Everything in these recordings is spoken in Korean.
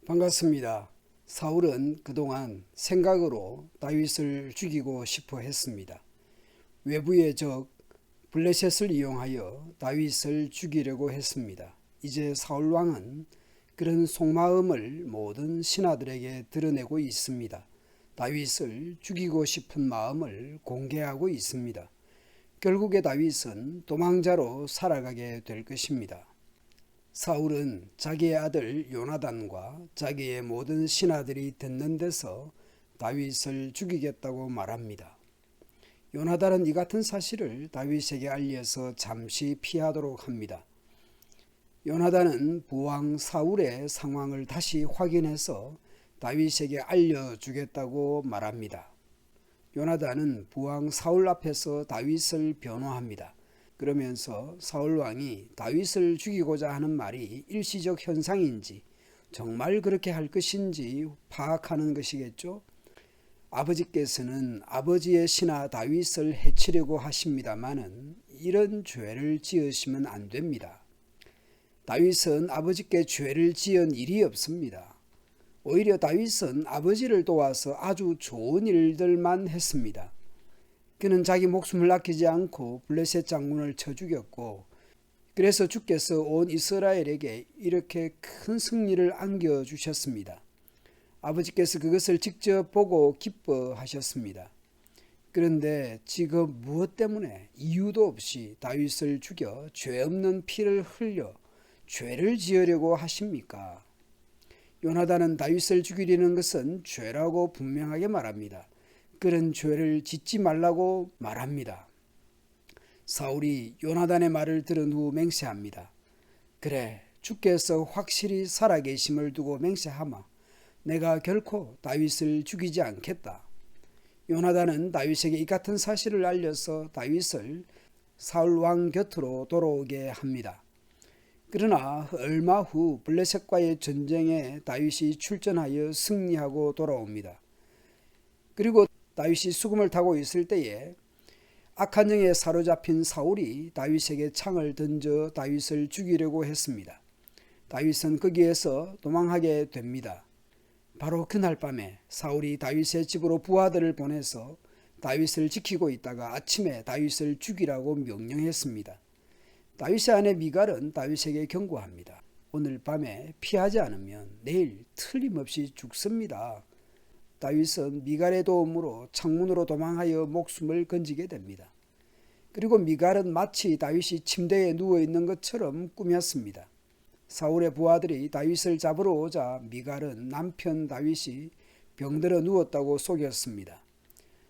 반갑습니다. 사울은 그동안 생각으로 다윗을 죽이고 싶어 했습니다. 외부의 적 블레셋을 이용하여 다윗을 죽이려고 했습니다. 이제 사울 왕은 그런 속마음을 모든 신하들에게 드러내고 있습니다. 다윗을 죽이고 싶은 마음을 공개하고 있습니다. 결국에 다윗은 도망자로 살아가게 될 것입니다. 사울은 자기의 아들 요나단과 자기의 모든 신하들이 듣는 데서 다윗을 죽이겠다고 말합니다. 요나단은 이 같은 사실을 다윗에게 알려서 잠시 피하도록 합니다. 요나단은 부왕 사울의 상황을 다시 확인해서 다윗에게 알려주겠다고 말합니다. 요나단은 부왕 사울 앞에서 다윗을 변호합니다. 그러면서 사울 왕이 다윗을 죽이고자 하는 말이 일시적 현상인지 정말 그렇게 할 것인지 파악하는 것이겠죠. 아버지께서는 아버지의 신하 다윗을 해치려고 하십니다마는 이런 죄를 지으시면 안 됩니다. 다윗은 아버지께 죄를 지은 일이 없습니다. 오히려 다윗은 아버지를 도와서 아주 좋은 일들만 했습니다. 그는 자기 목숨을 아끼지 않고 블레셋 장군을 쳐 죽였고, 그래서 주께서 온 이스라엘에게 이렇게 큰 승리를 안겨주셨습니다. 아버지께서 그것을 직접 보고 기뻐하셨습니다. 그런데 지금 무엇 때문에 이유도 없이 다윗을 죽여 죄 없는 피를 흘려 죄를 지으려고 하십니까? 요나단은 다윗을 죽이려는 것은 죄라고 분명하게 말합니다. 그런 죄를 짓지 말라고 말합니다. 사울이 요나단의 말을 들은 후 맹세합니다. 그래, 주께서 확실히 살아계심을 두고 맹세하마. 내가 결코 다윗을 죽이지 않겠다. 요나단은 다윗에게 이 같은 사실을 알려서 다윗을 사울 왕 곁으로 돌아오게 합니다. 그러나 얼마 후 블레셋과의 전쟁에 다윗이 출전하여 승리하고 돌아옵니다. 그리고 다윗이 수금을 타고 있을 때에 악한 영에 사로잡힌 사울이 다윗에게 창을 던져 다윗을 죽이려고 했습니다. 다윗은 거기에서 도망하게 됩니다. 바로 그날 밤에 사울이 다윗의 집으로 부하들을 보내서 다윗을 지키고 있다가 아침에 다윗을 죽이라고 명령했습니다. 다윗의 아내 미갈은 다윗에게 경고합니다. 오늘 밤에 피하지 않으면 내일 틀림없이 죽습니다. 다윗은 미갈의 도움으로 창문으로 도망하여 목숨을 건지게 됩니다. 그리고 미갈은 마치 다윗이 침대에 누워있는 것처럼 꾸몄습니다. 사울의 부하들이 다윗을 잡으러 오자 미갈은 남편 다윗이 병들어 누웠다고 속였습니다.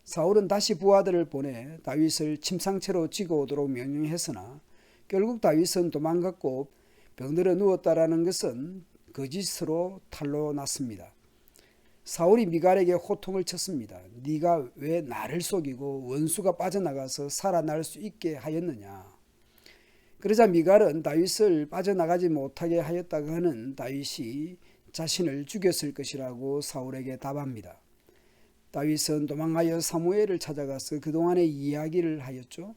사울은 다시 부하들을 보내 다윗을 침상채로 지고 오도록 명령했으나 결국 다윗은 도망갔고 병들어 누웠다라는 것은 거짓으로 탄로 났습니다. 사울이 미갈에게 호통을 쳤습니다. 네가 왜 나를 속이고 원수가 빠져나가서 살아날 수 있게 하였느냐. 그러자 미갈은 다윗을 빠져나가지 못하게 하였다고 하는 다윗이 자신을 죽였을 것이라고 사울에게 답합니다. 다윗은 도망하여 사무엘을 찾아가서 그동안의 이야기를 하였죠.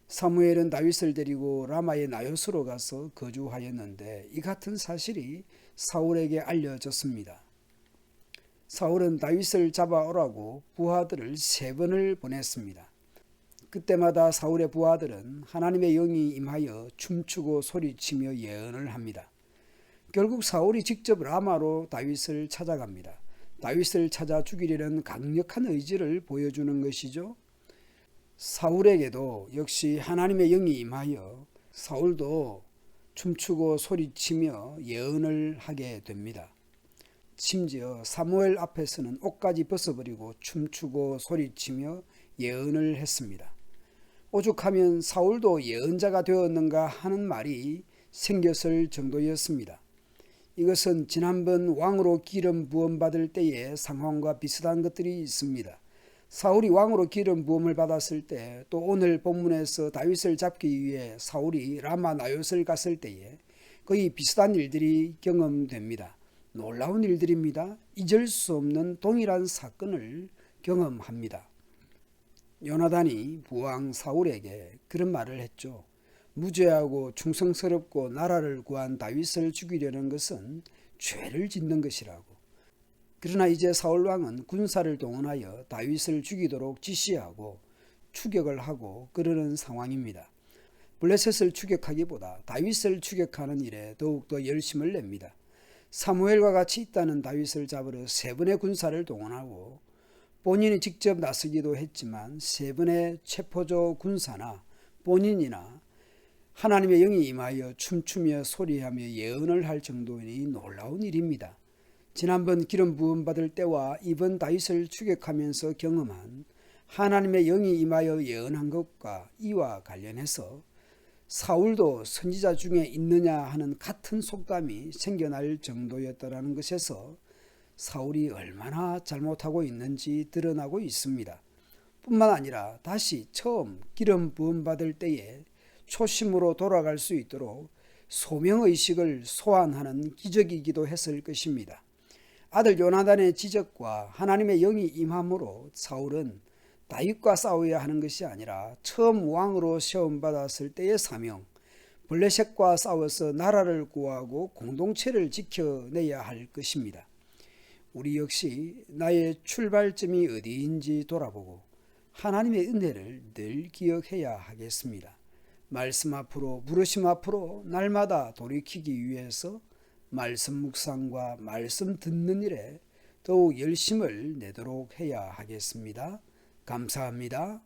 사무엘은 다윗을 데리고 라마의 나요스로 가서 거주하였는데 이 같은 사실이 사울에게 알려졌습니다. 사울은 다윗을 잡아오라고 부하들을 3번을 보냈습니다. 그때마다 사울의 부하들은 하나님의 영이 임하여 춤추고 소리치며 예언을 합니다. 결국 사울이 직접 라마로 다윗을 찾아갑니다. 다윗을 찾아 죽이려는 강력한 의지를 보여주는 것이죠. 사울에게도 역시 하나님의 영이 임하여 사울도 춤추고 소리치며 예언을 하게 됩니다. 심지어 사무엘 앞에서는 옷까지 벗어버리고 춤추고 소리치며 예언을 했습니다. 오죽하면 사울도 예언자가 되었는가 하는 말이 생겼을 정도였습니다. 이것은 지난번 왕으로 기름 부음 받을 때의 상황과 비슷한 것들이 있습니다. 사울이 왕으로 기름 부음을 받았을 때, 또 오늘 본문에서 다윗을 잡기 위해 사울이 라마 나요스를 갔을 때에 거의 비슷한 일들이 경험됩니다. 놀라운 일들입니다. 잊을 수 없는 동일한 사건을 경험합니다. 요나단이 부왕 사울에게 그런 말을 했죠. 무죄하고 충성스럽고 나라를 구한 다윗을 죽이려는 것은 죄를 짓는 것이라고. 그러나 이제 사울 왕은 군사를 동원하여 다윗을 죽이도록 지시하고 추격을 하고 그러는 상황입니다. 블레셋을 추격하기보다 다윗을 추격하는 일에 더욱더 열심을 냅니다. 사무엘과 같이 있다는 다윗을 잡으러 3번의 군사를 동원하고 본인이 직접 나서기도 했지만 3번의 체포조 군사나 본인이나 하나님의 영이 임하여 춤추며 소리하며 예언을 할 정도이니 놀라운 일입니다. 지난번 기름 부음 받을 때와 이번 다윗을 추격하면서 경험한 하나님의 영이 임하여 예언한 것과 이와 관련해서 사울도 선지자 중에 있느냐 하는 같은 속담이 생겨날 정도였다는 것에서 사울이 얼마나 잘못하고 있는지 드러나고 있습니다. 뿐만 아니라 다시 처음 기름 부음 받을 때에 초심으로 돌아갈 수 있도록 소명의식을 소환하는 기적이기도 했을 것입니다. 아들 요나단의 지적과 하나님의 영이 임함으로 사울은 다윗과 싸워야 하는 것이 아니라 처음 왕으로 시험받았을 때의 사명, 블레셋과 싸워서 나라를 구하고 공동체를 지켜내야 할 것입니다. 우리 역시 나의 출발점이 어디인지 돌아보고 하나님의 은혜를 늘 기억해야 하겠습니다. 말씀 앞으로, 부르심 앞으로 날마다 돌이키기 위해서 말씀 묵상과 말씀 듣는 일에 더욱 열심을 내도록 해야 하겠습니다. 감사합니다.